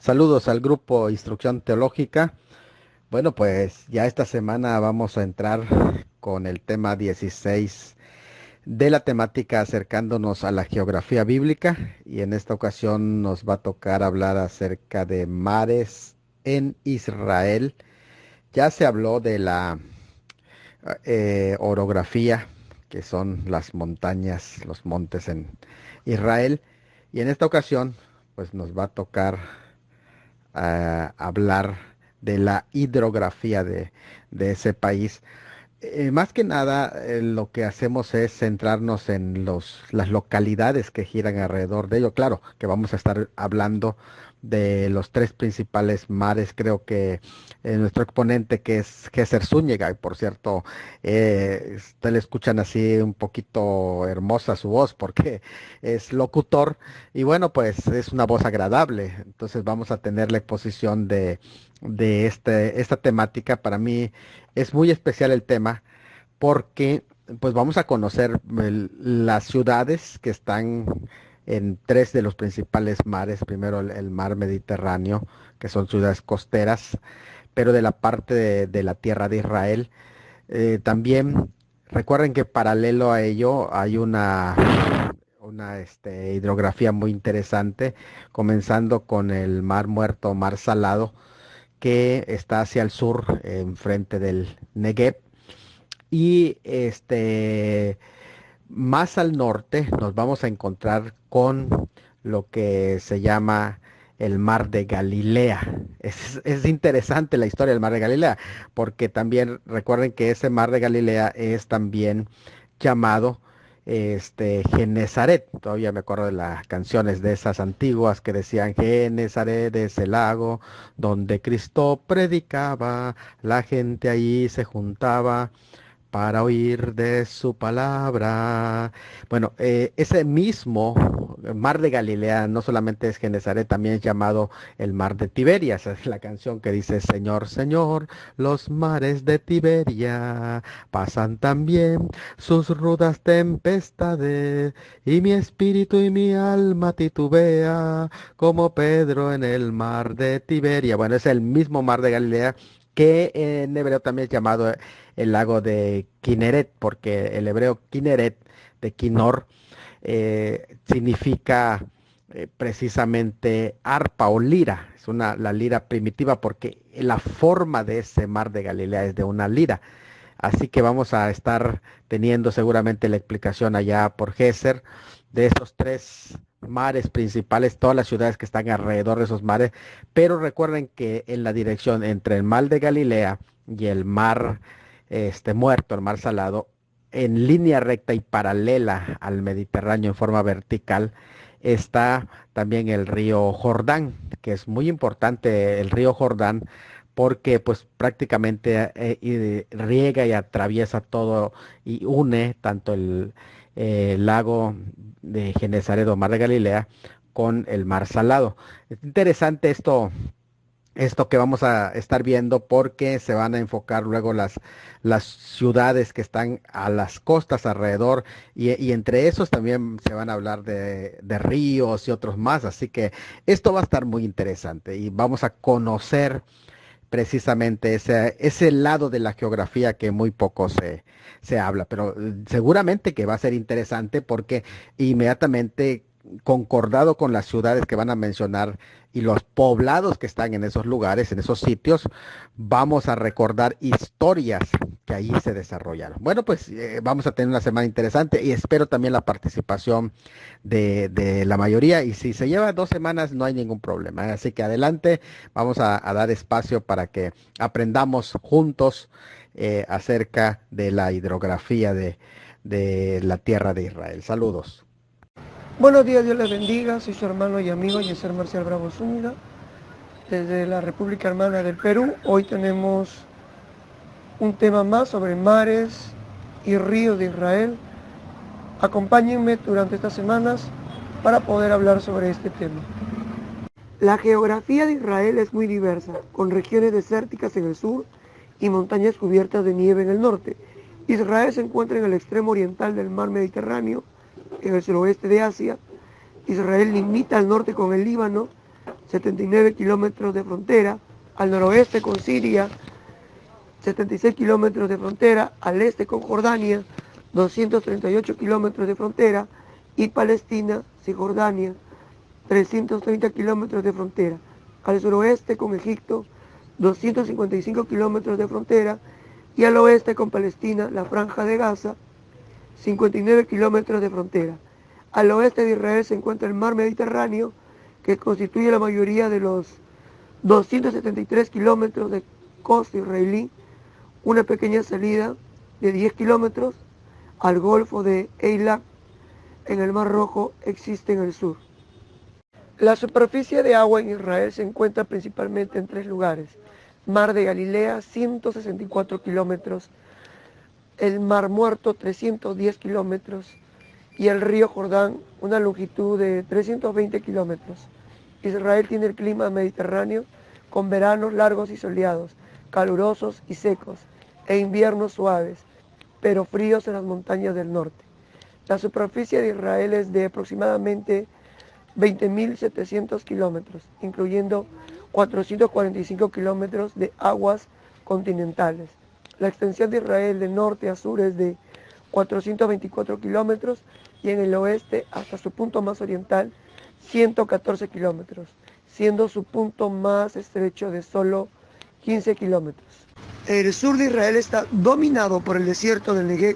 Saludos al grupo Instrucción Teológica. Bueno, pues ya esta semana vamos a entrar con el tema 16 de la temática acercándonos a la geografía bíblica y en esta ocasión nos va a tocar hablar acerca de mares en Israel. Ya se habló de la orografía, que son las montañas, los montes en Israel, y en esta ocasión pues nos va a tocar a hablar de la hidrografía de ese país. Más que nada, lo que hacemos es centrarnos en las localidades que giran alrededor de ello. Claro que vamos a estar hablando de los tres principales mares. Creo que nuestro exponente, que es Géser Zúñiga, y por cierto, usted le escuchan así un poquito hermosa su voz porque es locutor y bueno, pues es una voz agradable. Entonces vamos a tener la exposición de esta temática. Para mí es muy especial el tema porque pues vamos a conocer las ciudades que están en tres de los principales mares. Primero el mar Mediterráneo, que son ciudades costeras, pero de la parte de la tierra de Israel. También recuerden que paralelo a ello hay una hidrografía muy interesante, comenzando con el mar Muerto, mar Salado, que está hacia el sur, enfrente del Negev. Y más al norte nos vamos a encontrar con lo que se llama el mar de Galilea. Es interesante la historia del mar de Galilea, porque también recuerden que ese mar de Galilea es también llamado Genezaret. Todavía me acuerdo de las canciones de esas antiguas que decían Genezaret es el lago donde Cristo predicaba, la gente allí se juntaba para oír de su palabra. Bueno, ese mismo mar de Galilea no solamente es Genezaret, también es llamado el mar de Tiberias. Es la canción que dice, Señor, Señor, los mares de Tiberia pasan también sus rudas tempestades, y mi espíritu y mi alma titubea como Pedro en el mar de Tiberia. Bueno, es el mismo mar de Galilea que en hebreo también es llamado el lago de Kineret, porque el hebreo Kineret de Kinor significa precisamente arpa o lira. Es la lira primitiva porque la forma de ese mar de Galilea es de una lira. Así que vamos a estar teniendo seguramente la explicación allá por Géser de esos tres mares principales, todas las ciudades que están alrededor de esos mares, pero recuerden que en la dirección entre el mar de Galilea y el mar Muerto, el mar Salado, en línea recta y paralela al Mediterráneo en forma vertical, está también el río Jordán, que es muy importante el río Jordán porque pues prácticamente riega y atraviesa todo y une tanto el lago de Genesaret o mar de Galilea con el mar Salado. Es interesante esto que vamos a estar viendo porque se van a enfocar luego las ciudades que están a las costas alrededor y entre esos también se van a hablar de ríos y otros más. Así que esto va a estar muy interesante y vamos a conocer precisamente ese lado de la geografía que muy poco se habla, pero seguramente que va a ser interesante porque inmediatamente concordado con las ciudades que van a mencionar y los poblados que están en esos lugares, en esos sitios, vamos a recordar historias que allí se desarrollaron. Bueno, pues vamos a tener una semana interesante y espero también la participación de la mayoría y si se lleva 2 semanas no hay ningún problema. Así que adelante, vamos a dar espacio para que aprendamos juntos acerca de la hidrografía de la tierra de Israel. Saludos. Buenos días, Dios les bendiga. Soy su hermano y amigo Yeser Marcial Bravo Zúñiga, desde la República Hermana del Perú. Hoy tenemos un tema más sobre mares y ríos de Israel. Acompáñenme durante estas semanas para poder hablar sobre este tema. La geografía de Israel es muy diversa, con regiones desérticas en el sur y montañas cubiertas de nieve en el norte. Israel se encuentra en el extremo oriental del mar Mediterráneo, en el suroeste de Asia. Israel limita al norte con el Líbano 79 kilómetros de frontera, al noroeste con Siria, 76 kilómetros de frontera, al este con Jordania, 238 kilómetros de frontera, y Palestina, Cisjordania, 330 kilómetros de frontera, al suroeste con Egipto, 255 kilómetros de frontera, y al oeste con Palestina, la Franja de Gaza, 59 kilómetros de frontera. Al oeste de Israel se encuentra el mar Mediterráneo, que constituye la mayoría de los 273 kilómetros de costa israelí, una pequeña salida de 10 kilómetros al Golfo de Eilat en el Mar Rojo existe en el sur. La superficie de agua en Israel se encuentra principalmente en 3 lugares: Mar de Galilea, 164 kilómetros, el Mar Muerto, 310 kilómetros, y el río Jordán, una longitud de 320 kilómetros. Israel tiene el clima mediterráneo, con veranos largos y soleados, calurosos y secos, e inviernos suaves, pero fríos en las montañas del norte. La superficie de Israel es de aproximadamente 20.700 kilómetros, incluyendo 445 kilómetros de aguas continentales. La extensión de Israel de norte a sur es de 424 kilómetros y en el oeste hasta su punto más oriental 114 kilómetros, siendo su punto más estrecho de solo 15 kilómetros. El sur de Israel está dominado por el desierto del Negev,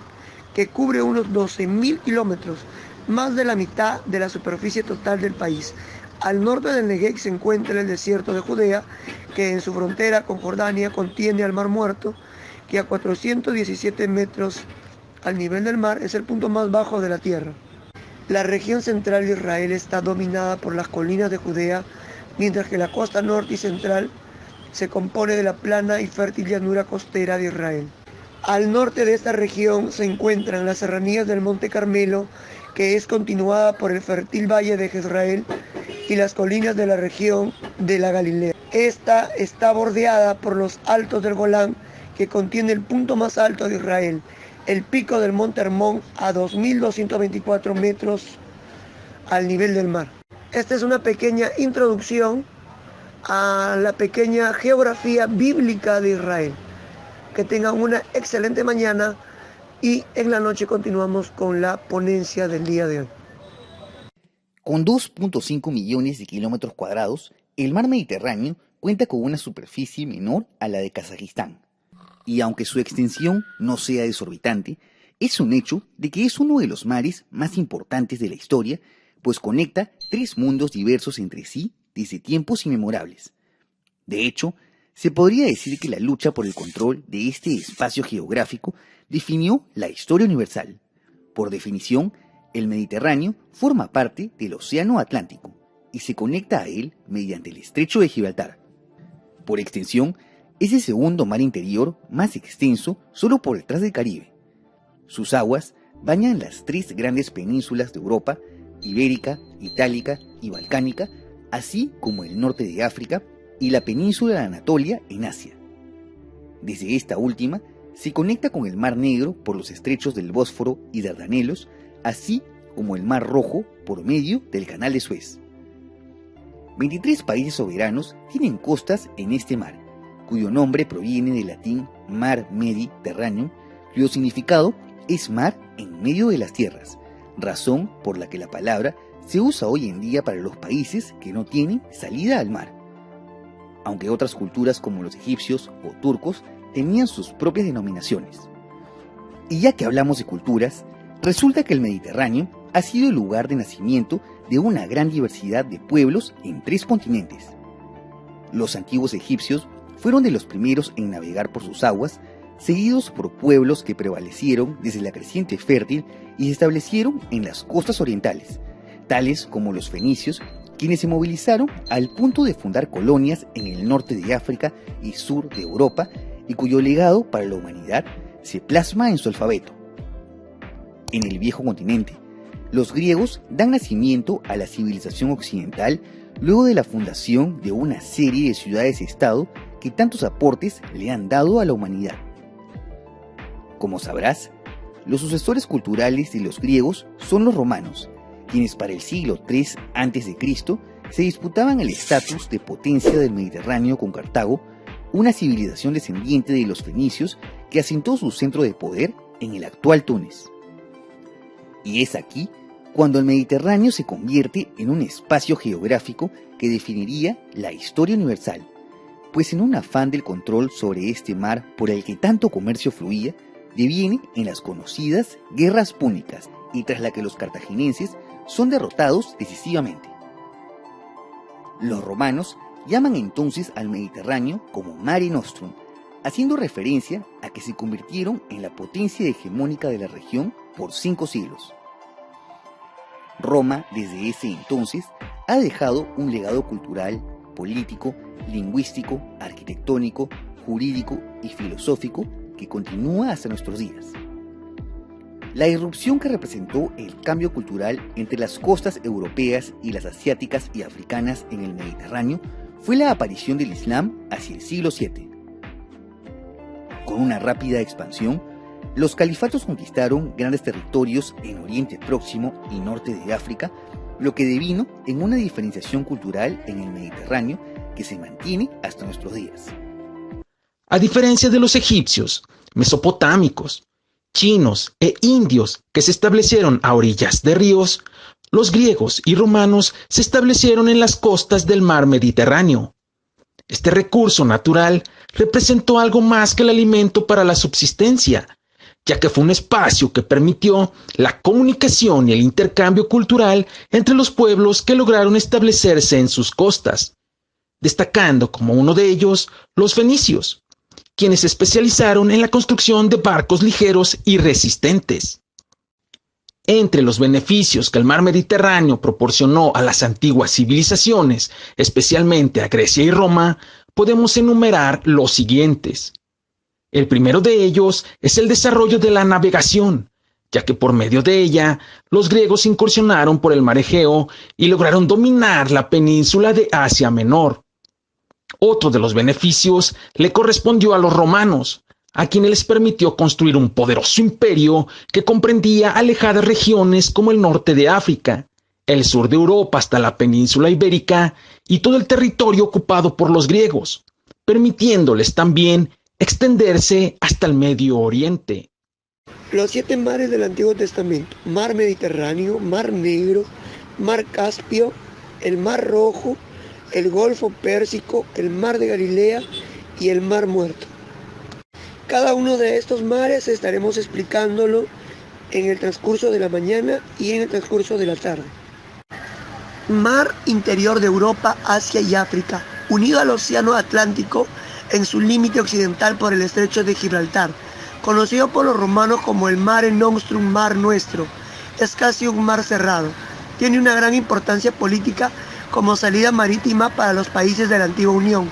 que cubre unos 12.000 kilómetros, más de la mitad de la superficie total del país. Al norte del Negev se encuentra el desierto de Judea, que en su frontera con Jordania contiene al Mar Muerto, que a 417 metros al nivel del mar es el punto más bajo de la tierra. La región central de Israel está dominada por las colinas de Judea, mientras que la costa norte y central se compone de la plana y fértil llanura costera de Israel. Al norte de esta región se encuentran las serranías del Monte Carmelo, que es continuada por el fértil valle de Jezreel, y las colinas de la región de la Galilea. Esta está bordeada por los altos del Golán, que contiene el punto más alto de Israel, el pico del Monte Hermón, a 2.224 metros al nivel del mar. Esta es una pequeña introducción a la pequeña geografía bíblica de Israel. Que tengan una excelente mañana y en la noche continuamos con la ponencia del día de hoy. Con 2.5 millones de kilómetros cuadrados, el mar Mediterráneo cuenta con una superficie menor a la de Kazajistán. Y aunque su extensión no sea desorbitante, es un hecho de que es uno de los mares más importantes de la historia, pues conecta 3 mundos diversos entre sí desde tiempos inmemorables. De hecho, se podría decir que la lucha por el control de este espacio geográfico definió la historia universal. Por definición, el Mediterráneo forma parte del Océano Atlántico y se conecta a él mediante el Estrecho de Gibraltar. Por extensión, es el segundo mar interior más extenso solo por detrás del Caribe. Sus aguas bañan las 3 grandes penínsulas de Europa, Ibérica, Itálica y Balcánica, así como el norte de África y la península de Anatolia en Asia. Desde esta última se conecta con el Mar Negro por los estrechos del Bósforo y Dardanelos, así como el Mar Rojo por medio del Canal de Suez. 23 países soberanos tienen costas en este mar, cuyo nombre proviene del latín Mar Mediterráneo, cuyo significado es mar en medio de las tierras, razón por la que la palabra se usa hoy en día para los países que no tienen salida al mar. Aunque otras culturas como los egipcios o turcos tenían sus propias denominaciones. Y ya que hablamos de culturas, resulta que el Mediterráneo ha sido el lugar de nacimiento de una gran diversidad de pueblos en 3 continentes. Los antiguos egipcios fueron de los primeros en navegar por sus aguas, seguidos por pueblos que prevalecieron desde la creciente fértil y se establecieron en las costas orientales, tales como los fenicios, quienes se movilizaron al punto de fundar colonias en el norte de África y sur de Europa, y cuyo legado para la humanidad se plasma en su alfabeto. En el viejo continente, los griegos dan nacimiento a la civilización occidental luego de la fundación de una serie de ciudades-estado que tantos aportes le han dado a la humanidad. Como sabrás, los sucesores culturales de los griegos son los romanos, quienes para el siglo III a.C. se disputaban el estatus de potencia del Mediterráneo con Cartago, una civilización descendiente de los fenicios que asentó su centro de poder en el actual Túnez. Y es aquí cuando el Mediterráneo se convierte en un espacio geográfico que definiría la historia universal, pues en un afán del control sobre este mar por el que tanto comercio fluía, deviene en las conocidas guerras púnicas y tras la que los cartagineses son derrotados decisivamente. Los romanos llaman entonces al Mediterráneo como Mare Nostrum, haciendo referencia a que se convirtieron en la potencia hegemónica de la región por 5 siglos. Roma, desde ese entonces, ha dejado un legado cultural, político, lingüístico, arquitectónico, jurídico y filosófico que continúa hasta nuestros días. La irrupción que representó el cambio cultural entre las costas europeas y las asiáticas y africanas en el Mediterráneo fue la aparición del Islam hacia el siglo VII. Con una rápida expansión, los califatos conquistaron grandes territorios en Oriente Próximo y norte de África, lo que devino en una diferenciación cultural en el Mediterráneo que se mantiene hasta nuestros días. A diferencia de los egipcios, mesopotámicos, chinos e indios que se establecieron a orillas de ríos, los griegos y romanos se establecieron en las costas del mar Mediterráneo. Este recurso natural representó algo más que el alimento para la subsistencia, ya que fue un espacio que permitió la comunicación y el intercambio cultural entre los pueblos que lograron establecerse en sus costas, destacando como uno de ellos los fenicios, quienes se especializaron en la construcción de barcos ligeros y resistentes. Entre los beneficios que el mar Mediterráneo proporcionó a las antiguas civilizaciones, especialmente a Grecia y Roma, podemos enumerar los siguientes. El primero de ellos es el desarrollo de la navegación, ya que por medio de ella, los griegos incursionaron por el mar Egeo y lograron dominar la península de Asia Menor. Otro de los beneficios le correspondió a los romanos, a quienes les permitió construir un poderoso imperio que comprendía alejadas regiones como el norte de África, el sur de Europa hasta la península ibérica y todo el territorio ocupado por los griegos, permitiéndoles también extenderse hasta el Medio Oriente. Los 7 mares del Antiguo Testamento: Mar Mediterráneo, Mar Negro, Mar Caspio, el Mar Rojo, el Golfo Pérsico, el Mar de Galilea y el Mar Muerto. Cada uno de estos mares estaremos explicándolo en el transcurso de la mañana y en el transcurso de la tarde. Mar interior de Europa, Asia y África, unido al Océano Atlántico en su límite occidental por el Estrecho de Gibraltar, conocido por los romanos como el Mare Nostrum, Mar Nuestro. Es casi un mar cerrado. Tiene una gran importancia política como salida marítima para los países de la antigua Unión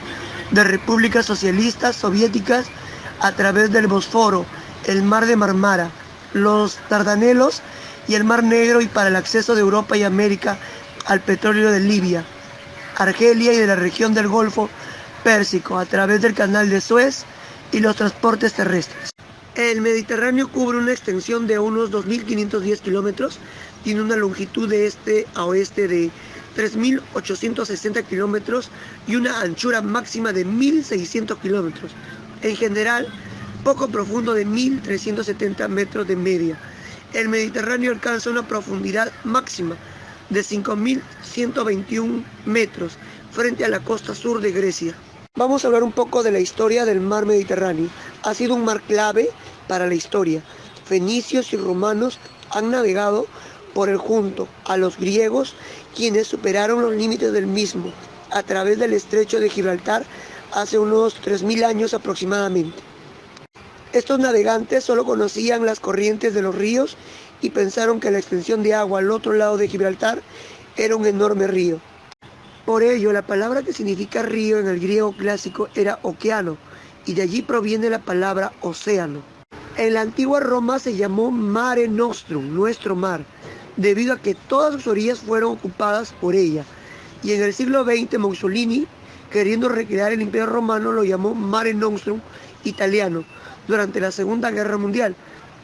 de repúblicas socialistas soviéticas a través del Bósforo, el Mar de Mármara, los Dardanelos y el Mar Negro, y para el acceso de Europa y América al petróleo de Libia, Argelia y de la región del Golfo Pérsico a través del Canal de Suez y los transportes terrestres. El Mediterráneo cubre una extensión de unos 2.510 kilómetros, tiene una longitud de este a oeste de 3.860 kilómetros y una anchura máxima de 1.600 kilómetros. En general, poco profundo de 1.370 metros de media. El Mediterráneo alcanza una profundidad máxima de 5.121 metros frente a la costa sur de Grecia. Vamos a hablar un poco de la historia del mar Mediterráneo. Ha sido un mar clave para la historia. Fenicios y romanos han navegado por él junto a los griegos, quienes superaron los límites del mismo a través del estrecho de Gibraltar hace unos 3.000 años aproximadamente. Estos navegantes solo conocían las corrientes de los ríos y pensaron que la extensión de agua al otro lado de Gibraltar era un enorme río. Por ello, la palabra que significa río en el griego clásico era okeano, y de allí proviene la palabra océano. En la antigua Roma se llamó Mare Nostrum, nuestro mar, debido a que todas sus orillas fueron ocupadas por ella. Y en el siglo XX, Mussolini, queriendo recrear el Imperio Romano, lo llamó Mare Nostrum italiano durante la Segunda Guerra Mundial.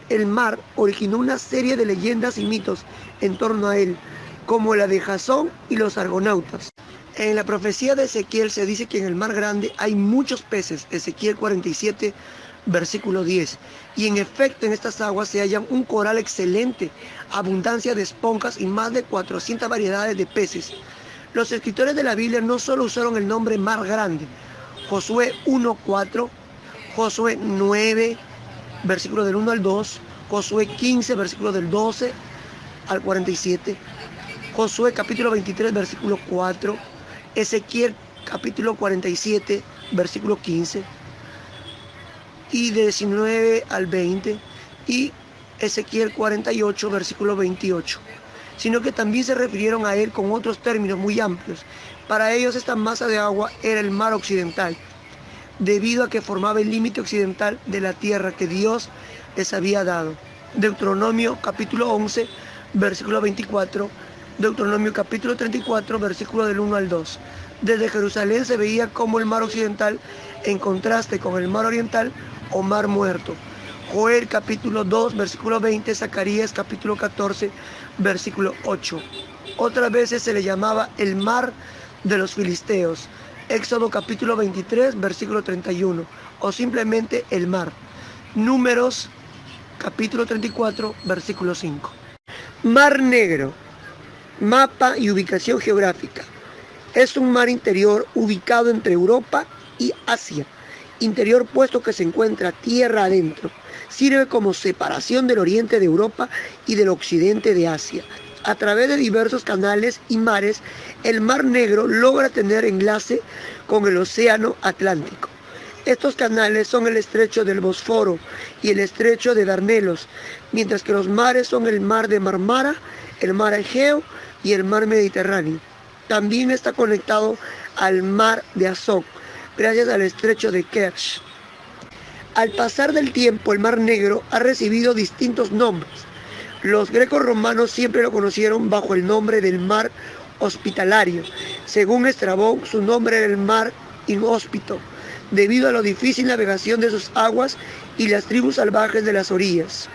El mar originó una serie de leyendas y mitos en torno a él, como la de Jasón y los argonautas. En la profecía de Ezequiel se dice que en el mar grande hay muchos peces, Ezequiel 47, versículo 10. Y en efecto en estas aguas se hallan un coral excelente, abundancia de esponjas y más de 400 variedades de peces. Los escritores de la Biblia no solo usaron el nombre mar grande, Josué 1:4, Josué 9, versículo del 1 al 2, Josué 15, versículo del 12 al 47, Josué capítulo 23, versículo 4, Ezequiel capítulo 47, versículo 15 y de 19 al 20 y Ezequiel 48, versículo 28, sino que también se refirieron a él con otros términos muy amplios. Para ellos esta masa de agua era el mar occidental, debido a que formaba el límite occidental de la tierra que Dios les había dado. Deuteronomio capítulo 11, versículo 24, Deuteronomio capítulo 34, versículo del 1 al 2. Desde Jerusalén se veía como el mar occidental en contraste con el mar oriental o mar muerto. Joel capítulo 2, versículo 20, Zacarías capítulo 14, versículo 8. Otras veces se le llamaba el mar de los filisteos, Éxodo capítulo 23, versículo 31, o simplemente el mar. Números capítulo 34, versículo 5. Mar Negro, mapa y ubicación geográfica. Es un mar interior ubicado entre Europa y Asia. Interior puesto que se encuentra tierra adentro. Sirve como separación del oriente de Europa y del occidente de Asia. A través de diversos canales y mares, el Mar Negro logra tener enlace con el Océano Atlántico. Estos canales son el estrecho del Bósforo y el estrecho de Dardanelos, mientras que los mares son el mar de Marmara, el mar Egeo y el mar Mediterráneo. También está conectado al mar de Azov, gracias al estrecho de Kerch. Al pasar del tiempo, el Mar Negro ha recibido distintos nombres. Los grecos romanos siempre lo conocieron bajo el nombre del Mar Hospitalario. Según Estrabón, su nombre era el Mar Inhóspito, debido a la difícil navegación de sus aguas y las tribus salvajes de las orillas.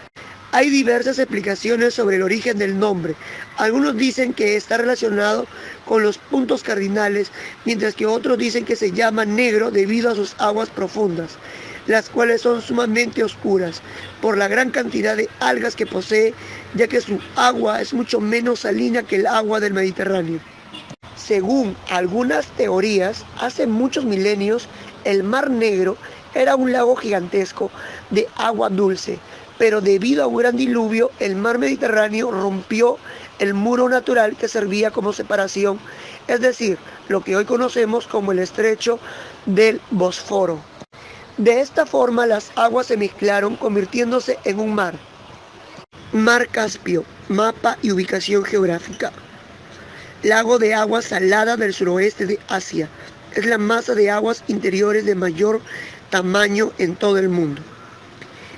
Hay diversas explicaciones sobre el origen del nombre. Algunos dicen que está relacionado con los puntos cardinales, mientras que otros dicen que se llama negro debido a sus aguas profundas, las cuales son sumamente oscuras por la gran cantidad de algas que posee, ya que su agua es mucho menos salina que el agua del Mediterráneo. Según algunas teorías, hace muchos milenios el Mar Negro era un lago gigantesco de agua dulce, pero debido a un gran diluvio, el mar Mediterráneo rompió el muro natural que servía como separación, es decir, lo que hoy conocemos como el estrecho del Bósforo. De esta forma las aguas se mezclaron convirtiéndose en un mar. Mar Caspio, mapa y ubicación geográfica. Lago de agua salada del suroeste de Asia. Es la masa de aguas interiores de mayor tamaño en todo el mundo.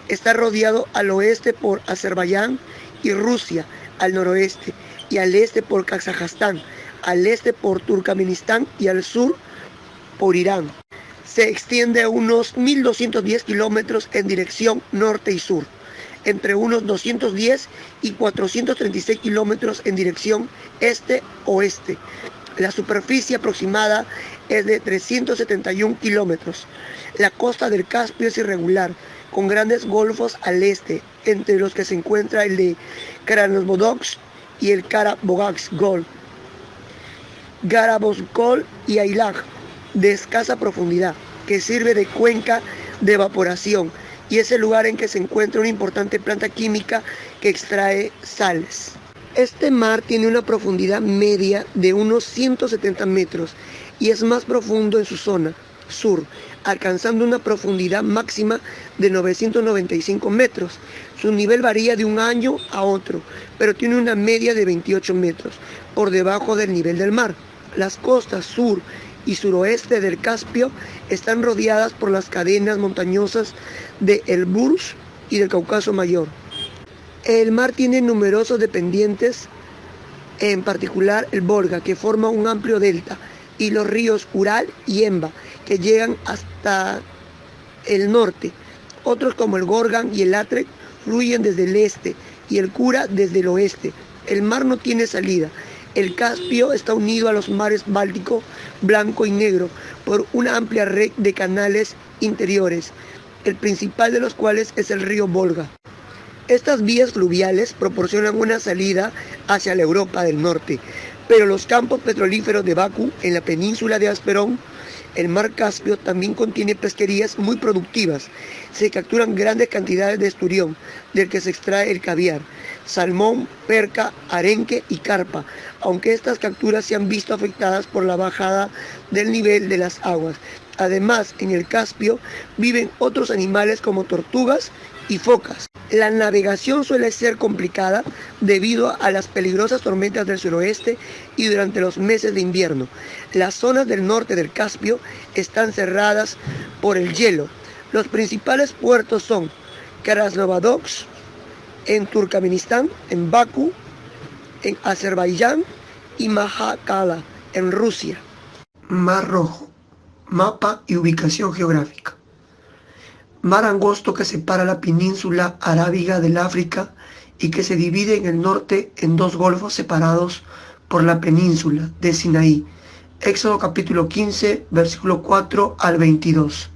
Está rodeado al oeste por Azerbaiyán y Rusia, al noroeste, y al este por Kazajstán, al este por Turkmenistán y al sur por Irán. Se extiende a unos 1.210 kilómetros en dirección norte y sur, entre unos 210 y 436 kilómetros en dirección este-oeste. La superficie aproximada es de 371 kilómetros. La costa del Caspio es irregular, con grandes golfos al este, entre los que se encuentra el de Krasnovodsk y el Kara-Bogaz-Gol, Garabos-Gol y Ailag, de escasa profundidad, que sirve de cuenca de evaporación y es el lugar en que se encuentra una importante planta química que extrae sales. Este mar tiene una profundidad media de unos 170 metros y es más profundo en su zona sur, alcanzando una profundidad máxima de 995 metros. Su nivel varía de un año a otro, pero tiene una media de 28 metros por debajo del nivel del mar. Las costas sur y suroeste del Caspio están rodeadas por las cadenas montañosas de Elburz y del Cáucaso Mayor. El mar tiene numerosos dependientes, en particular el Volga, que forma un amplio delta, y los ríos Ural y Emba, que llegan hasta el norte. Otros como el Gorgan y el Atrek fluyen desde el este y el Kura desde el oeste. El mar no tiene salida. El Caspio está unido a los mares Báltico, Blanco y Negro por una amplia red de canales interiores, el principal de los cuales es el río Volga. Estas vías fluviales proporcionan una salida hacia la Europa del Norte, pero los campos petrolíferos de Bakú, en la península de Asperón, el mar Caspio, también contiene pesquerías muy productivas. Se capturan grandes cantidades de esturión, del que se extrae el caviar, salmón, perca, arenque y carpa, aunque estas capturas se han visto afectadas por la bajada del nivel de las aguas. Además, en el Caspio viven otros animales como tortugas y focas. La navegación suele ser complicada debido a las peligrosas tormentas del suroeste y durante los meses de invierno. Las zonas del norte del Caspio están cerradas por el hielo. Los principales puertos son Krasnovodsk en Turkmenistán, en Bakú, en Azerbaiyán y Makhachkala en Rusia. Mar Rojo, mapa y ubicación geográfica. Mar angosto que separa la península arábiga del África y que se divide en el norte en dos golfos separados por la península de Sinaí. Éxodo capítulo 15, versículo 4 al 22.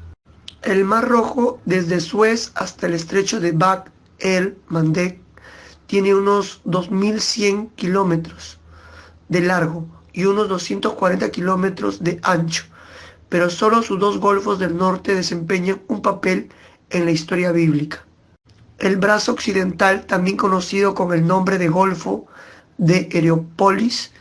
El Mar Rojo, desde Suez hasta el estrecho de Bab el-Mandeb, tiene unos 2100 kilómetros de largo y unos 240 kilómetros de ancho, pero solo sus dos golfos del norte desempeñan un papel en la historia bíblica. El brazo occidental, también conocido con el nombre de Golfo de Heliópolis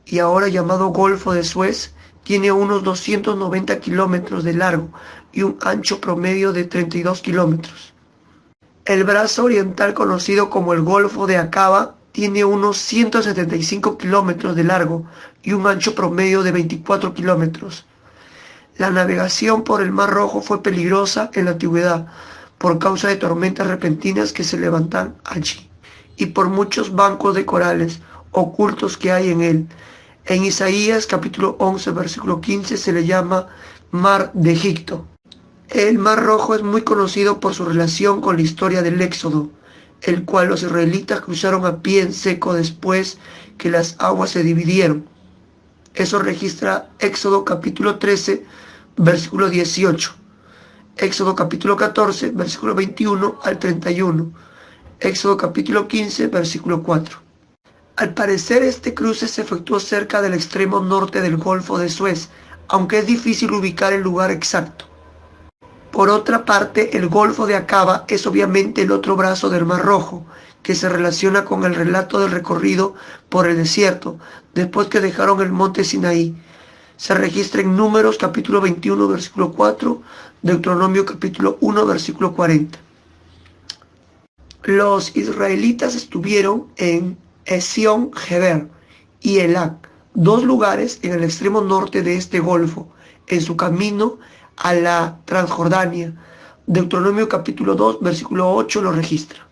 y ahora llamado Golfo de Suez, tiene unos 290 kilómetros de largo y un ancho promedio de 32 kilómetros. El brazo oriental, conocido como el Golfo de Acaba, tiene unos 175 kilómetros de largo y un ancho promedio de 24 kilómetros. La navegación por el Mar Rojo fue peligrosa en la antigüedad por causa de tormentas repentinas que se levantan allí y por muchos bancos de corales ocultos que hay en él. En Isaías capítulo 11 versículo 15 se le llama Mar de Egipto. El Mar Rojo es muy conocido por su relación con la historia del Éxodo, el cual los israelitas cruzaron a pie en seco después que las aguas se dividieron. Eso registra Éxodo capítulo 13, versículo 18, Éxodo capítulo 14, versículo 21 al 31, Éxodo capítulo 15, versículo 4. Al parecer este cruce se efectuó cerca del extremo norte del Golfo de Suez, aunque es difícil ubicar el lugar exacto. Por otra parte, el Golfo de Acaba es obviamente el otro brazo del Mar Rojo, que se relaciona con el relato del recorrido por el desierto, después que dejaron el monte Sinaí. Se registra en Números capítulo 21, versículo 4, Deuteronomio capítulo 1, versículo 40. Los israelitas estuvieron en Esión Geber y Elac, dos lugares en el extremo norte de este golfo, en su camino a la Transjordania. Deuteronomio capítulo 2, versículo 8 lo registra.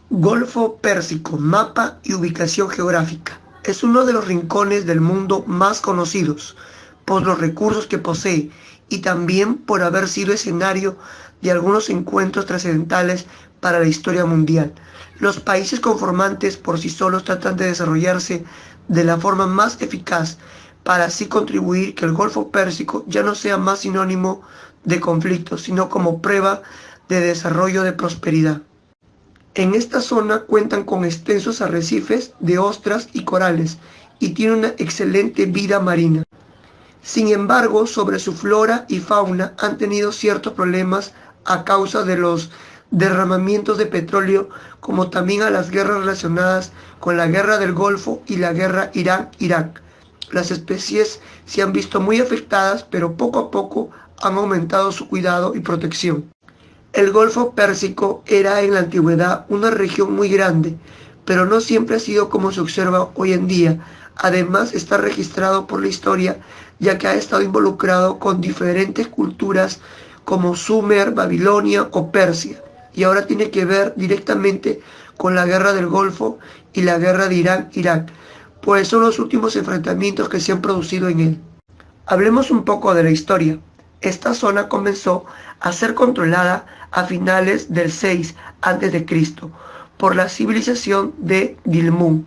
Golfo Pérsico, mapa y ubicación geográfica. Es uno de los rincones del mundo más conocidos por los recursos que posee y también por haber sido escenario de algunos encuentros trascendentales para la historia mundial. Los países conformantes por sí solos tratan de desarrollarse de la forma más eficaz para así contribuir que el Golfo Pérsico ya no sea más sinónimo de conflicto, sino como prueba de desarrollo de prosperidad. En esta zona cuentan con extensos arrecifes de ostras y corales y tiene una excelente vida marina. Sin embargo, sobre su flora y fauna han tenido ciertos problemas a causa de los derramamientos de petróleo, como también a las guerras relacionadas con la guerra del Golfo y la guerra Irán-Irak. Las especies se han visto muy afectadas, pero poco a poco han aumentado su cuidado y protección. El Golfo Pérsico era en la antigüedad una región muy grande, pero no siempre ha sido como se observa hoy en día. Además, está registrado por la historia, ya que ha estado involucrado con diferentes culturas como Sumer, Babilonia o Persia, y ahora tiene que ver directamente con la guerra del Golfo y la guerra de Irán-Irak, pues son los últimos enfrentamientos que se han producido en él. Hablemos un poco de la historia. Esta zona comenzó a ser controlada a finales del 6 a.C. por la civilización de Dilmun.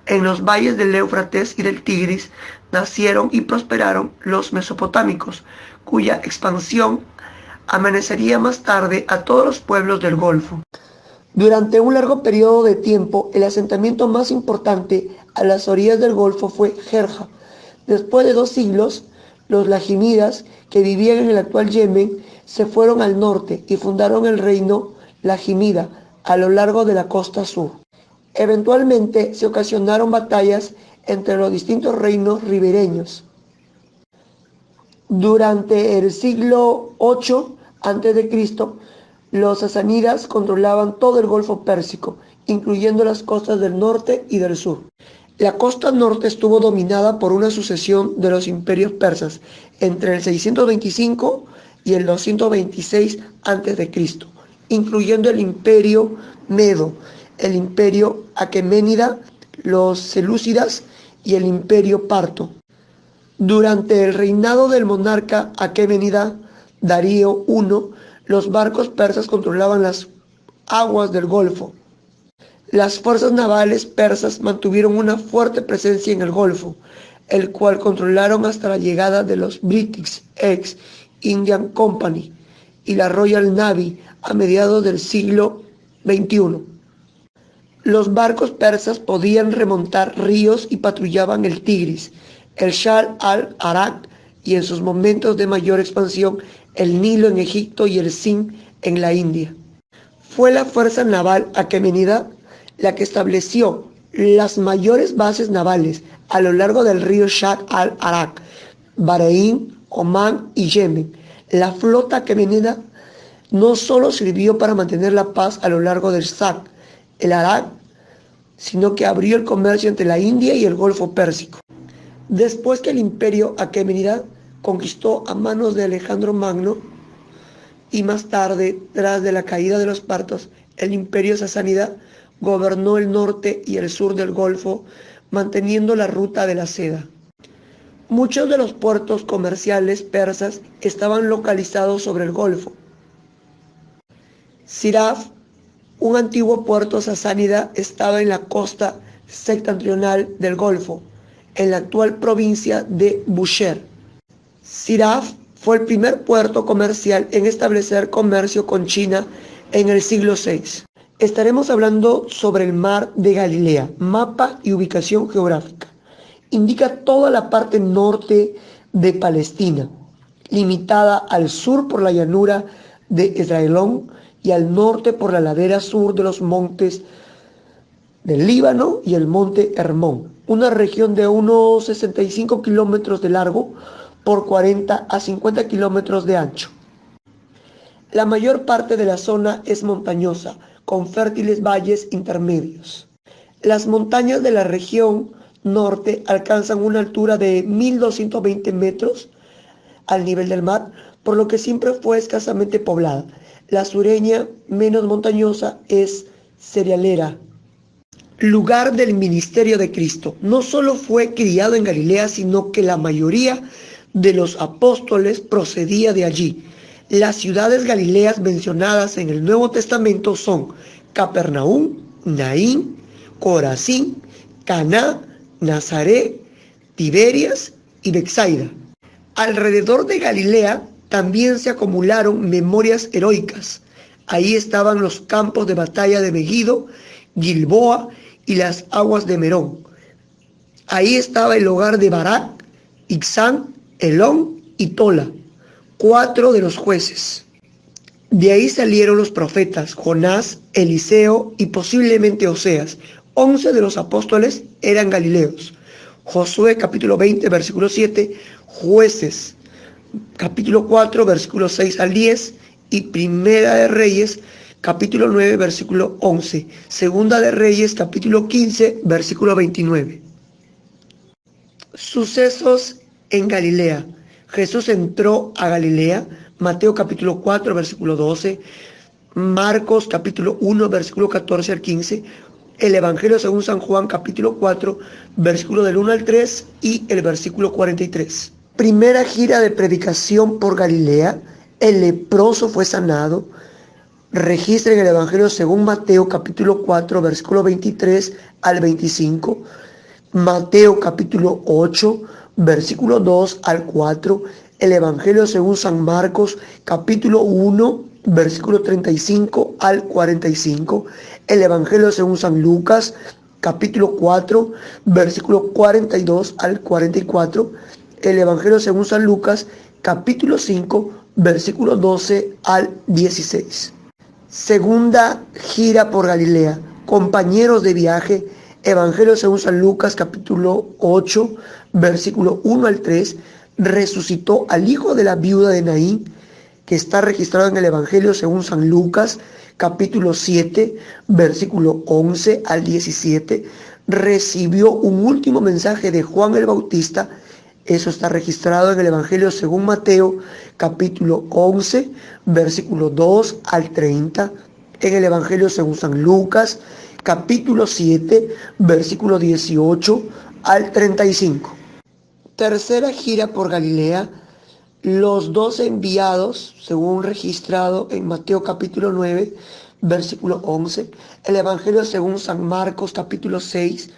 En los valles del Éufrates y del Tigris nacieron y prosperaron los mesopotámicos, cuya expansión amenazaría más tarde a todos los pueblos del Golfo. Durante un largo periodo de tiempo, el asentamiento más importante a las orillas del Golfo fue Jerja. Después de 2 siglos, los lajimidas, que vivían en el actual Yemen, se fueron al norte y fundaron el reino lajimida a lo largo de la costa sur. Eventualmente se ocasionaron batallas entre los distintos reinos ribereños. Durante el siglo VIII a.C., los sasánidas controlaban todo el Golfo Pérsico, incluyendo las costas del norte y del sur. La costa norte estuvo dominada por una sucesión de los imperios persas entre el 625 y el 226 a.C., incluyendo el imperio medo, el imperio aqueménida, los selúcidas y el imperio parto. Durante el reinado del monarca aquemenida Darío I, los barcos persas controlaban las aguas del Golfo. Las fuerzas navales persas mantuvieron una fuerte presencia en el Golfo, el cual controlaron hasta la llegada de los British East India Company y la Royal Navy a mediados del siglo XXI. Los barcos persas podían remontar ríos y patrullaban el Tigris, el Shahr al-Arab y en sus momentos de mayor expansión el Nilo en Egipto y el Sind en la India. Fue la fuerza naval aquemenida la que estableció las mayores bases navales a lo largo del río Shahr al-Arab, Bahrein, Omán y Yemen. La flota aquemenida no solo sirvió para mantener la paz a lo largo del Shahr el-Arab, sino que abrió el comercio entre la India y el Golfo Pérsico. Después que el imperio aquemenida conquistó a manos de Alejandro Magno y más tarde, tras de la caída de los partos, el imperio sasánida gobernó el norte y el sur del Golfo, manteniendo la ruta de la seda. Muchos de los puertos comerciales persas estaban localizados sobre el Golfo. Siraf, un antiguo puerto sasánida, estaba en la costa septentrional del Golfo, en la actual provincia de Bushehr. Siraf fue el primer puerto comercial en establecer comercio con China en el siglo VI. Estaremos hablando sobre el mar de Galilea, mapa y ubicación geográfica. Indica toda la parte norte de Palestina, limitada al sur por la llanura de Esdraelón y al norte por la ladera sur de los montes del Líbano y el monte Hermón, una región de unos 65 kilómetros de largo por 40 a 50 kilómetros de ancho. La mayor parte de la zona es montañosa, con fértiles valles intermedios. Las montañas de la región norte alcanzan una altura de 1.220 metros al nivel del mar, por lo que siempre fue escasamente poblada. La sureña, menos montañosa, es cerealera. Lugar del ministerio de Cristo. No solo fue criado en Galilea, sino que la mayoría de los apóstoles procedía de allí. Las ciudades galileas mencionadas en el Nuevo Testamento son Capernaum, Naín, Corazín, Caná, Nazaret, Tiberias y Betsaida. Alrededor de Galilea también se acumularon memorias heroicas. Ahí estaban los campos de batalla de Megido, Gilboa y las aguas de Merón. Ahí estaba el hogar de Barak, Ixán, Elón y Tola, 4 de los jueces. De ahí salieron los profetas Jonás, Eliseo y posiblemente Oseas. 11 de los apóstoles eran galileos. Josué capítulo 20 versículo 7, Jueces capítulo 4 versículo 6 al 10 y Primera de Reyes capítulo 9 versículo 11, Segunda de Reyes capítulo 15 versículo 29. Sucesos en Galilea. Jesús entró a Galilea, Mateo capítulo 4 versículo 12, Marcos capítulo 1 versículo 14 al 15, el Evangelio según San Juan capítulo 4 versículo del 1 al 3 y el versículo 43. Primera gira de predicación por Galilea, el leproso fue sanado. Registra en el Evangelio según Mateo capítulo 4 versículo 23 al 25. Mateo capítulo 8, versículo 2 al 4, el Evangelio según San Marcos capítulo 1, versículo 35 al 45, el Evangelio según San Lucas capítulo 4, versículo 42 al 44, el Evangelio según San Lucas capítulo 5, versículo 12 al 16. Segunda gira por Galilea, compañeros de viaje, Evangelio según San Lucas capítulo 8, versículo 1 al 3, resucitó al hijo de la viuda de Naín, que está registrado en el Evangelio según San Lucas capítulo 7, versículo 11 al 17, recibió un último mensaje de Juan el Bautista. Eso está registrado en el Evangelio según Mateo, capítulo 11, versículo 2 al 30. En el Evangelio según San Lucas, capítulo 7, versículo 18 al 35. Tercera gira por Galilea. Los 12 enviados, según registrado en Mateo capítulo 9, versículo 11. El Evangelio según San Marcos, capítulo 6,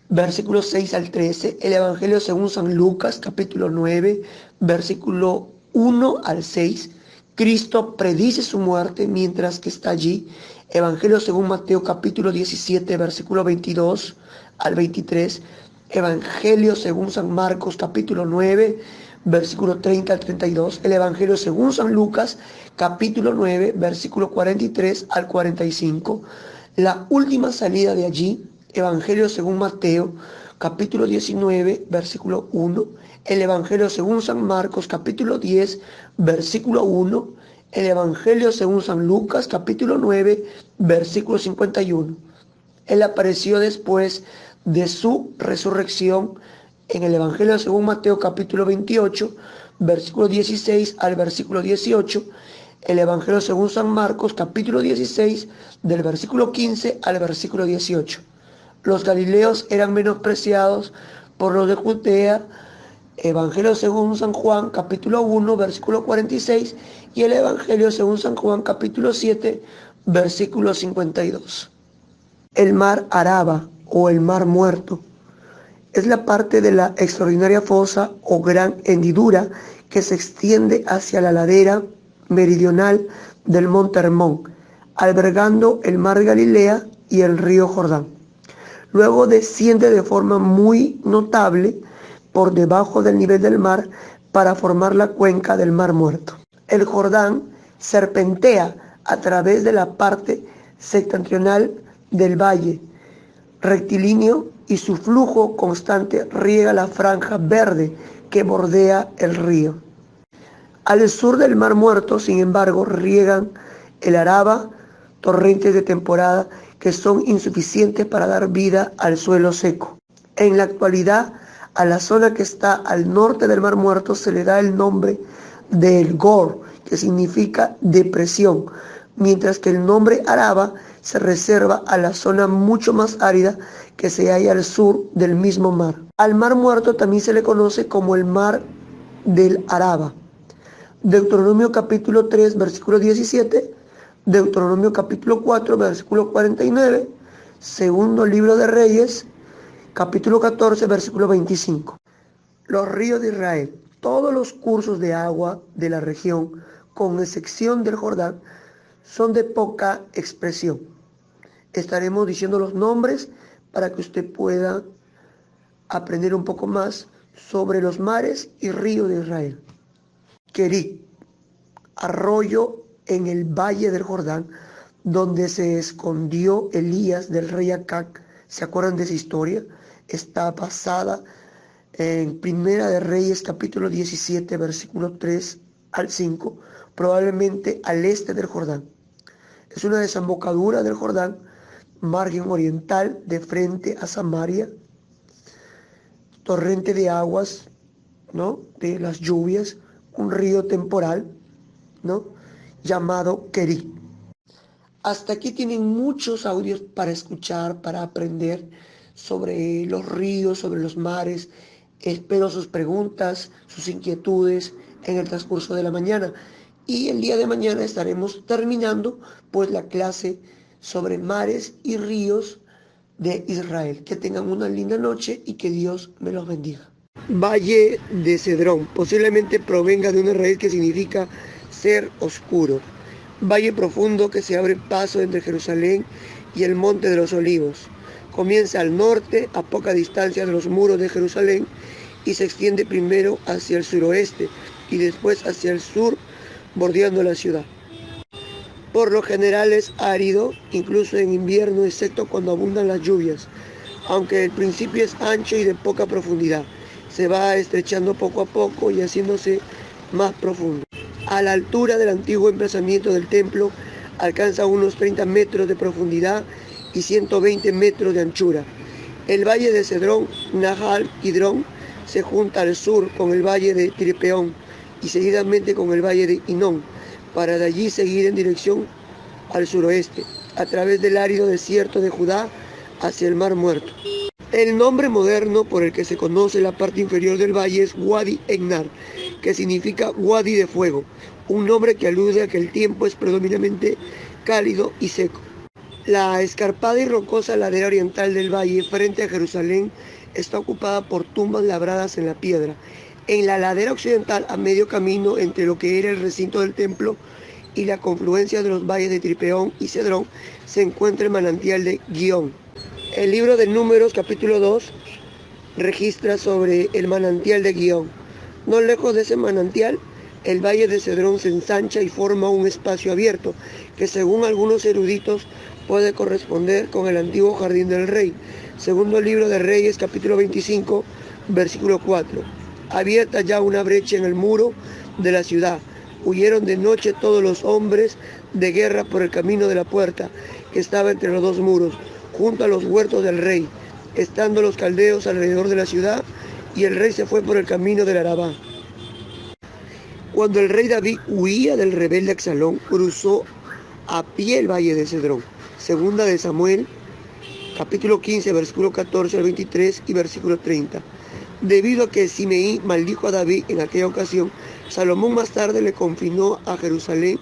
versículos 6 al 13, el Evangelio según San Lucas, capítulo 9, versículo 1 al 6, Cristo predice su muerte mientras que está allí, Evangelio según Mateo, capítulo 17, versículo 22 al 23, Evangelio según San Marcos, capítulo 9, versículo 30 al 32, el Evangelio según San Lucas, capítulo 9, versículo 43 al 45, la última salida de allí, Evangelio según Mateo, capítulo 19, versículo 1, el Evangelio según San Marcos, capítulo 10, versículo 1, el Evangelio según San Lucas, capítulo 9, versículo 51. Él apareció después de su resurrección en el Evangelio según Mateo, capítulo 28, versículo 16 al versículo 18, el Evangelio según San Marcos, capítulo 16, del versículo 15 al versículo 18. Los galileos eran menospreciados por los de Judea, Evangelio según San Juan, capítulo 1, versículo 46, y el Evangelio según San Juan, capítulo 7, versículo 52. El mar Araba o el mar muerto es la parte de la extraordinaria fosa o gran hendidura que se extiende hacia la ladera meridional del monte Hermón, albergando el mar de Galilea y el río Jordán. Luego desciende de forma muy notable por debajo del nivel del mar para formar la cuenca del Mar Muerto. El Jordán serpentea a través de la parte septentrional del valle rectilíneo y su flujo constante riega la franja verde que bordea el río. Al sur del Mar Muerto, sin embargo, riegan el Araba, torrentes de temporada que son insuficientes para dar vida al suelo seco. En la actualidad, a la zona que está al norte del Mar Muerto se le da el nombre de El Gor, que significa depresión, mientras que el nombre Araba se reserva a la zona mucho más árida que se halla al sur del mismo mar. Al Mar Muerto también se le conoce como el Mar del Araba. Deuteronomio capítulo 3, versículo 17, Deuteronomio capítulo 4, versículo 49, segundo libro de Reyes, capítulo 14, versículo 25. Los ríos de Israel, todos los cursos de agua de la región, con excepción del Jordán, son de poca expresión. Estaremos diciendo los nombres para que usted pueda aprender un poco más sobre los mares y ríos de Israel. Kerit, arroyo en el valle del Jordán, donde se escondió Elías del rey Acab. ¿Se acuerdan de esa historia? Está basada en Primera de Reyes, capítulo 17, versículo 3 al 5, probablemente al este del Jordán. Es una desembocadura del Jordán, margen oriental de frente a Samaria, torrente de aguas, ¿no?, de las lluvias, un río temporal, ¿no?, llamado Kerit. Hasta aquí tienen muchos audios para escuchar, para aprender sobre los ríos, sobre los mares. Espero sus preguntas, sus inquietudes en el transcurso de la mañana. Y el día de mañana estaremos terminando pues la clase sobre mares y ríos de Israel. Que tengan una linda noche y que Dios me los bendiga. Valle de Cedrón, posiblemente provenga de una raíz que significa ser oscuro. Valle profundo que se abre paso entre Jerusalén y el Monte de los Olivos. Comienza al norte, a poca distancia de los muros de Jerusalén, y se extiende primero hacia el suroeste y después hacia el sur, bordeando la ciudad. Por lo general es árido, incluso en invierno, excepto cuando abundan las lluvias, aunque el principio es ancho y de poca profundidad. Se va estrechando poco a poco y haciéndose más profundo. A la altura del antiguo emplazamiento del templo, alcanza unos 30 metros de profundidad y 120 metros de anchura. El valle de Cedrón, Nahal y Drón se junta al sur con el valle de Tirpeón y seguidamente con el valle de Hinón, para de allí seguir en dirección al suroeste, a través del árido desierto de Judá hacia el Mar Muerto. El nombre moderno por el que se conoce la parte inferior del valle es Wadi Egnar, que significa Wadi de fuego, un nombre que alude a que el tiempo es predominantemente cálido y seco. La escarpada y rocosa ladera oriental del valle, frente a Jerusalén, está ocupada por tumbas labradas en la piedra. En la ladera occidental, a medio camino entre lo que era el recinto del templo y la confluencia de los valles de Tripeón y Cedrón, se encuentra el manantial de Guión. El libro de Números, capítulo 2, registra sobre el manantial de Guión. No lejos de ese manantial, el valle de Cedrón se ensancha y forma un espacio abierto, que según algunos eruditos puede corresponder con el antiguo jardín del rey. Segundo libro de Reyes, capítulo 25, versículo 4. Abierta ya una brecha en el muro de la ciudad, huyeron de noche todos los hombres de guerra por el camino de la puerta, que estaba entre los dos muros, junto a los huertos del rey, estando los caldeos alrededor de la ciudad, y el rey se fue por el camino del Arabá. Cuando el rey David huía del rebelde Absalón, cruzó a pie el valle de Cedrón. Segunda de Samuel, capítulo 15, versículo 14 al 23 y versículo 30. Debido a que Simeí maldijo a David en aquella ocasión, Salomón más tarde le confinó a Jerusalén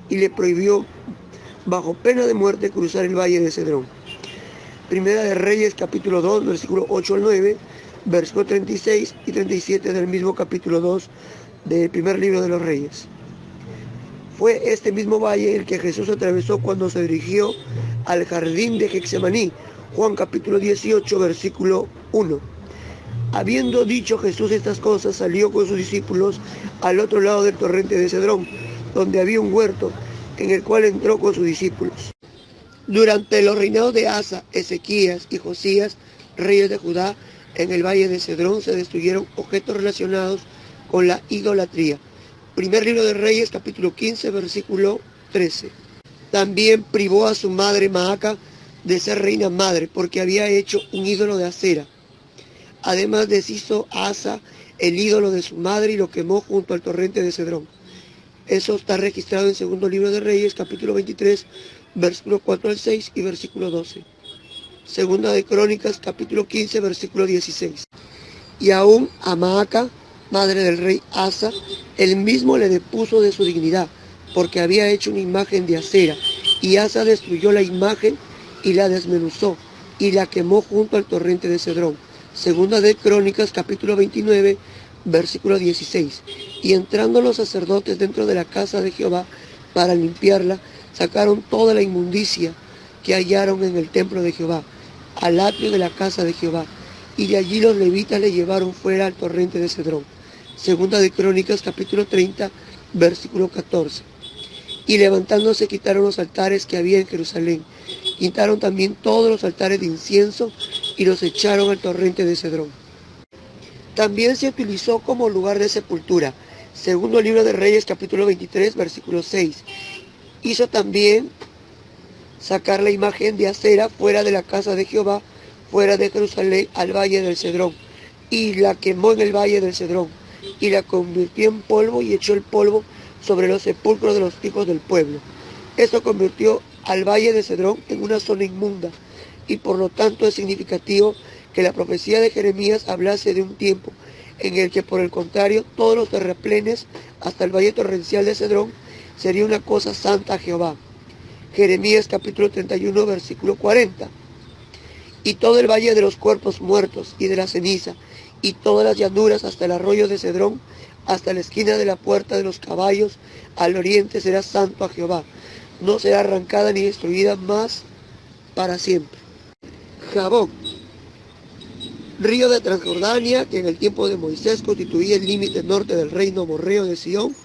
y le prohibió, bajo pena de muerte, cruzar el valle de Cedrón. Primera de Reyes, capítulo 2, versículo 8 al 9, versículo 36 y 37 del mismo capítulo 2 del primer libro de los Reyes. Fue este mismo valle el que Jesús atravesó cuando se dirigió al jardín de Getsemaní, Juan capítulo 18, versículo 1. Habiendo dicho Jesús estas cosas, salió con sus discípulos al otro lado del torrente de Cedrón, donde había un huerto, en el cual entró con sus discípulos. Durante los reinados de Asa, Ezequías y Josías, reyes de Judá, en el valle de Cedrón se destruyeron objetos relacionados con la idolatría. Primer libro de Reyes, capítulo 15, versículo 13. También privó a su madre Maaca de ser reina madre, porque había hecho un ídolo de acera. Además deshizo Asa el ídolo de su madre y lo quemó junto al torrente de Cedrón. Eso está registrado en segundo libro de Reyes, capítulo 23, versículo 4 al 6 y versículo 12. Segunda de Crónicas, capítulo 15, versículo 16. Y aún a Maaca, madre del rey Asa, él mismo le depuso de su dignidad, porque había hecho una imagen de acera, y Asa destruyó la imagen y la desmenuzó, y la quemó junto al torrente de Cedrón. Segunda de Crónicas, capítulo 29, versículo 16. Y entrando los sacerdotes dentro de la casa de Jehová para limpiarla, sacaron toda la inmundicia que hallaron en el templo de Jehová, al atrio de la casa de Jehová, y de allí los levitas le llevaron fuera al torrente de Cedrón. Segunda de Crónicas, capítulo 30, versículo 14. Y levantándose quitaron los altares que había en Jerusalén. Quitaron también todos los altares de incienso y los echaron al torrente de Cedrón. También se utilizó como lugar de sepultura. Segundo libro de Reyes, capítulo 23, versículo 6. Hizo también sacar la imagen de acera fuera de la casa de Jehová, fuera de Jerusalén, al valle del Cedrón, y la quemó en el valle del Cedrón, y la convirtió en polvo y echó el polvo sobre los sepulcros de los hijos del pueblo. Esto convirtió al valle de Cedrón en una zona inmunda, y por lo tanto es significativo que la profecía de Jeremías hablase de un tiempo en el que, por el contrario, todos los terraplenes hasta el valle torrencial de Cedrón sería una cosa santa a Jehová. Jeremías capítulo 31, versículo 40. y todo el valle de los cuerpos muertos y de la ceniza, y todas las llanuras hasta el arroyo de Cedrón, hasta la esquina de la puerta de los caballos, al oriente será santo a Jehová. No será arrancada ni destruida más para siempre. Jaboc, río de Transjordania, que en el tiempo de Moisés constituía el límite norte del reino amorreo de Sión.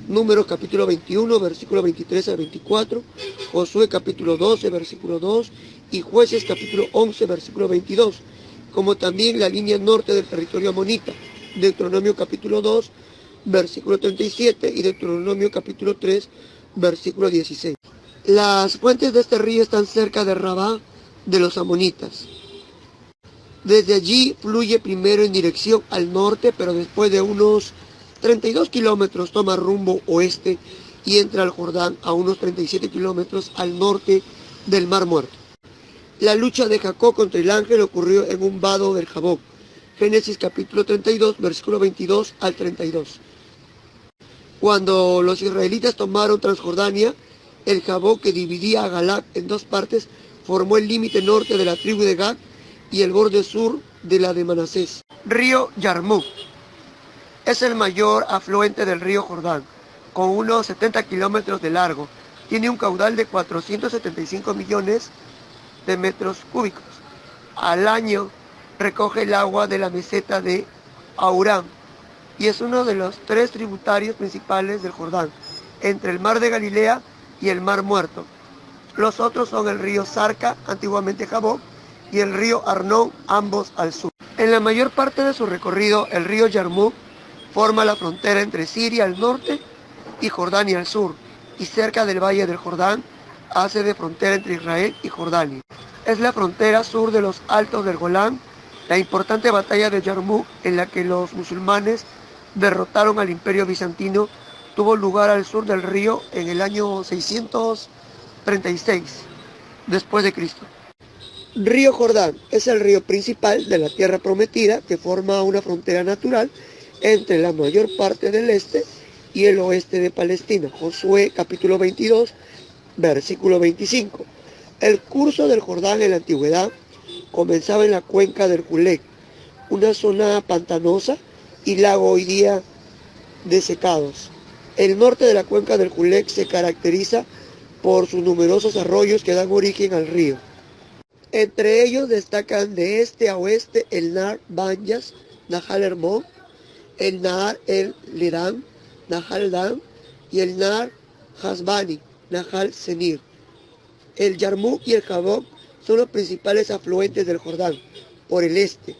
Números capítulo 21, versículo 23 al 24, Josué capítulo 12, versículo 2, y Jueces capítulo 11, versículo 22, como también la línea norte del territorio amonita, Deuteronomio capítulo 2, versículo 37, y Deuteronomio capítulo 3, versículo 16. Las fuentes de este río están cerca de Rabá de los amonitas. Desde allí fluye primero en dirección al norte, pero después de unos 32 kilómetros toma rumbo oeste y entra al Jordán a unos 37 kilómetros al norte del Mar Muerto. La lucha de Jacob contra el ángel ocurrió en un vado del Jaboc. Génesis capítulo 32, versículo 22 al 32. Cuando los israelitas tomaron Transjordania, el Jaboc, que dividía a Galaad en dos partes, formó el límite norte de la tribu de Gad y el borde sur de la de Manasés. Río Yarmuk. Es el mayor afluente del río Jordán, con unos 70 kilómetros de largo. Tiene un caudal de 475 millones de metros cúbicos. Al año recoge el agua de la meseta de Aurán y es uno de los tres tributarios principales del Jordán, entre el mar de Galilea y el Mar Muerto. Los otros son el río Sarca, antiguamente Jaboc, y el río Arnón, ambos al sur. En la mayor parte de su recorrido, el río Yarmuk forma la frontera entre Siria al norte y Jordania al sur, y cerca del valle del Jordán hace de frontera entre Israel y Jordania. Es la frontera sur de los Altos del Golán, la importante batalla de Yarmuk, en la que los musulmanes derrotaron al Imperio Bizantino, tuvo lugar al sur del río en el año 636 después de Cristo. Río Jordán es el río principal de la Tierra Prometida, que forma una frontera natural entre la mayor parte del este y el oeste de Palestina. Josué capítulo 22, versículo 25. El curso del Jordán en la antigüedad comenzaba en la cuenca del Julec, una zona pantanosa y lago hoy día desecados. El norte de la cuenca del Julec se caracteriza por sus numerosos arroyos que dan origen al río. Entre ellos destacan de este a oeste el Nar Banyas, Nahal Hermón, el Nahar el Ledán, Nahal Dan, y el Nahar Hasbani, Nahal Senir. El Yarmuk y el Jaboc son los principales afluentes del Jordán por el este.